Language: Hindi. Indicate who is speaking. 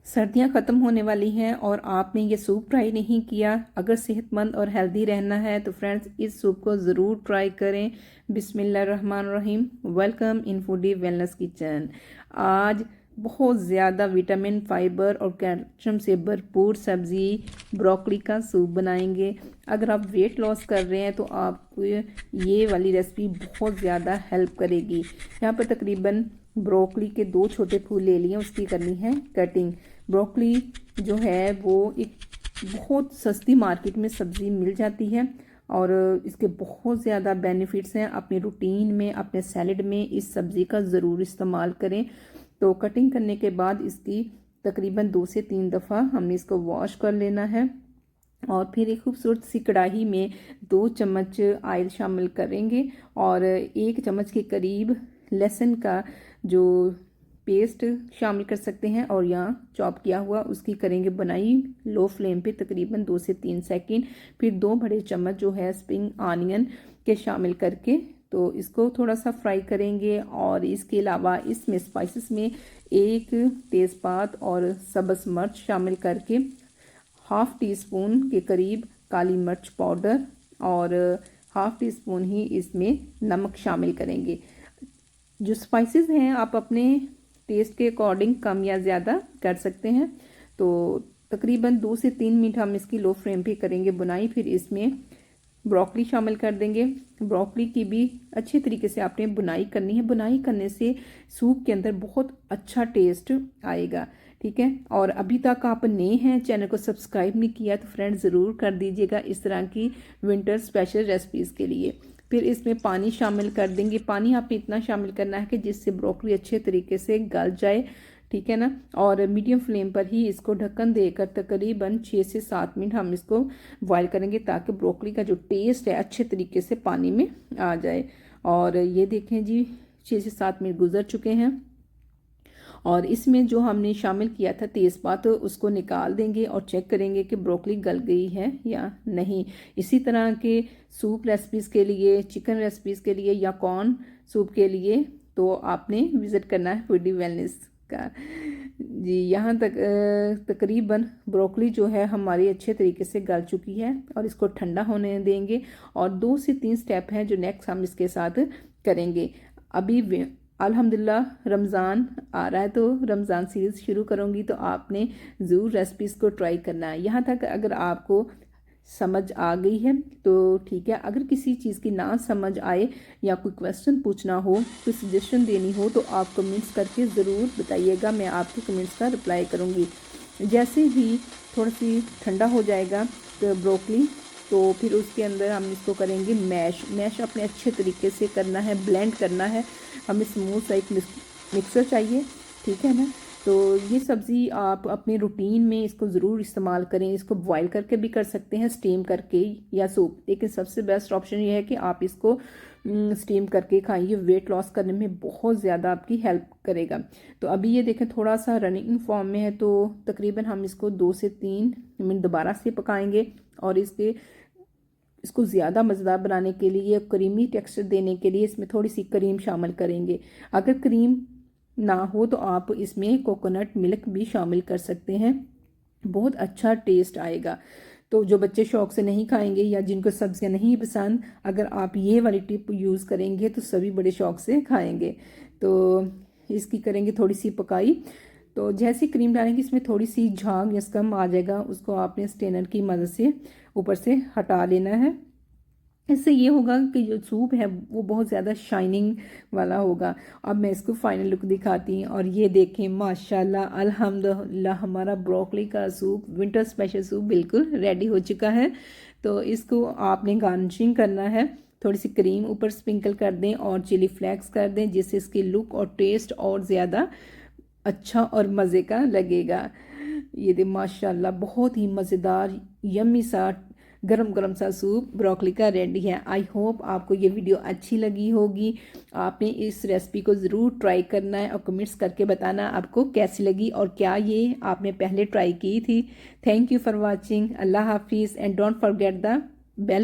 Speaker 1: सर्दियां ख़त्म होने वाली हैं और आपने ये सूप ट्राई नहीं किया। अगर सेहतमंद और हेल्दी रहना है तो फ्रेंड्स इस सूप को ज़रूर ट्राई करें। बिस्मिल्लाहिर्रहमानिर्रहीम। Welcome in foodie wellness kitchen. आज बहुत ज़्यादा विटामिन, फाइबर और कैल्शियम से भरपूर सब्ज़ी ब्रोकली का सूप बनाएंगे। अगर आप वेट लॉस कर रहे हैं तो आपको ये वाली रेसिपी बहुत ज़्यादा हेल्प करेगी। यहाँ पर तकरीबन ब्रोकली के 2 छोटे फूल ले लिए, उसकी करनी है कटिंग। ब्रोकली जो है वो एक बहुत सस्ती मार्केट में सब्ज़ी मिल जाती है और इसके बहुत ज़्यादा बेनिफिट्स हैं। अपने रूटीन में, अपने सैलेड में इस सब्ज़ी का ज़रूर इस्तेमाल करें। तो कटिंग करने के बाद इसकी तकरीबन 2 से 3 दफ़ा हमने इसको वॉश कर लेना है और फिर एक खूबसूरत सी कढ़ाई में 2 चम्मच ऑयल शामिल करेंगे और 1 चम्मच के करीब लहसुन का जो पेस्ट शामिल कर सकते हैं और यहाँ चॉप किया हुआ उसकी करेंगे बनाई लो फ्लेम पे तकरीबन 2 से 3 सेकंड। फिर 2 बड़े चम्मच जो है स्प्रिंग ऑनियन के शामिल करके तो इसको थोड़ा सा फ्राई करेंगे। और इसके अलावा इसमें स्पाइसेस में 1 तेज़पात और सब्ज़ मिर्च शामिल करके हाफ़ टी स्पून के करीब काली मिर्च पाउडर और हाफ़ टी स्पून ही इसमें नमक शामिल करेंगे। जो स्पाइसेस हैं आप अपने टेस्ट के अकॉर्डिंग कम या ज़्यादा कर सकते हैं। तो तकरीबन 2 से 3 मिनट हम इसकी लो फ्लेम पे करेंगे बुनाई। फिर इसमें ब्रोकली शामिल कर देंगे। ब्रोकली की भी अच्छे तरीके से आपने बुनाई करनी है। बुनाई करने से सूप के अंदर बहुत अच्छा टेस्ट आएगा, ठीक है। और अभी तक आप नए हैं, चैनल को सब्सक्राइब नहीं किया तो फ्रेंड ज़रूर कर दीजिएगा इस तरह की विंटर स्पेशल रेसिपीज़ के लिए। फिर इसमें पानी शामिल कर देंगे। पानी आपने इतना शामिल करना है कि जिससे ब्रोकली अच्छे तरीके से गल जाए, ठीक है ना। और मीडियम फ्लेम पर ही इसको ढक्कन देकर तकरीबन 6 से 7 मिनट हम इसको बॉयल करेंगे ताकि ब्रोकली का जो टेस्ट है अच्छे तरीके से पानी में आ जाए। और ये देखें जी 6 से 7 मिनट गुजर चुके हैं और इसमें जो हमने शामिल किया था तेज़पात उसको निकाल देंगे और चेक करेंगे कि ब्रोकली गल गई है या नहीं। इसी तरह के सूप रेसिपीज़ के लिए, चिकन रेसिपीज़ के लिए या कॉर्न सूप के लिए तो आपने विज़िट करना है फूडी वेलनेस का जी। यहाँ तक तकरीबन ब्रोकली जो है हमारी अच्छे तरीके से गल चुकी है और इसको ठंडा होने देंगे। और 2 से 3 स्टेप हैं जो नेक्स्ट हम इसके साथ करेंगे। अभी अल्हम्दुलिल्लाह रमज़ान आ रहा है तो रमज़ान सीरीज़ शुरू करूँगी तो आपने ज़रूर रेसिपीज़ को ट्राई करना है। यहाँ तक अगर आपको समझ आ गई है तो ठीक है। अगर किसी चीज़ की ना समझ आए या कोई क्वेश्चन पूछना हो, कोई सजेशन देनी हो तो आप कमेंट्स करके ज़रूर बताइएगा, मैं आपके कमेंट्स का रिप्लाई करूँगी। जैसे ही थोड़ा सी ठंडा हो जाएगा तो ब्रोकली तो फिर उसके अंदर हम इसको करेंगे मैश अपने अच्छे तरीके से करना है, ब्लेंड करना है। हमें स्मूथ सा एक मिक्सर चाहिए, ठीक है ना। तो ये सब्ज़ी आप अपने रूटीन में इसको ज़रूर इस्तेमाल करें। इसको बॉयल करके भी कर सकते हैं, स्टीम करके या सूप, लेकिन सबसे बेस्ट ऑप्शन ये है कि आप इसको स्टीम करके खाइए। वेट लॉस करने में बहुत ज़्यादा आपकी हेल्प करेगा। तो अभी ये देखें थोड़ा सा रनिंग फॉर्म में है तो तकरीबन हम इसको 2 से 3 मिनट दोबारा से पकाएंगे। और इसको ज़्यादा मज़ेदार बनाने के लिए, क्रीमी टेक्सचर देने के लिए इसमें थोड़ी सी क्रीम शामिल करेंगे। अगर क्रीम ना हो तो आप इसमें कोकोनट मिल्क भी शामिल कर सकते हैं, बहुत अच्छा टेस्ट आएगा। तो जो बच्चे शौक से नहीं खाएंगे या जिनको सब्जियां नहीं पसंद, अगर आप ये वाली टिप यूज़ करेंगे तो सभी बड़े शौक से खाएंगे। तो इसकी करेंगे थोड़ी सी पकाई। तो जैसी क्रीम डालेंगे इसमें थोड़ी सी झाग या स्कम आ जाएगा, उसको आपने स्ट्रेनर की मदद से ऊपर से हटा लेना है। इससे ये होगा कि जो सूप है वो बहुत ज़्यादा शाइनिंग वाला होगा। अब मैं इसको फाइनल लुक दिखाती हूँ और ये देखें माशाल्लाह अल्हम्दुलिल्लाह हमारा ब्रोकली का सूप, विंटर स्पेशल सूप बिल्कुल रेडी हो चुका है। तो इसको आपने गार्निशिंग करना है, थोड़ी सी क्रीम ऊपर स्प्रिंकल कर दें और चिली फ्लेक्स कर दें जिससे इसकी लुक और टेस्ट और ज़्यादा अच्छा और मज़े का लगेगा। ये दे माशाल्लाह बहुत ही मज़ेदार यम्मी सा गरम गरम सा सूप ब्रोकली का रेडी है। आई होप आपको ये वीडियो अच्छी लगी होगी। आपने इस रेसिपी को ज़रूर ट्राई करना है और कमेंट्स करके बताना आपको कैसी लगी और क्या ये आपने पहले ट्राई की थी। Thank you for watching. अल्लाह हाफिज़ and don't forget the bell.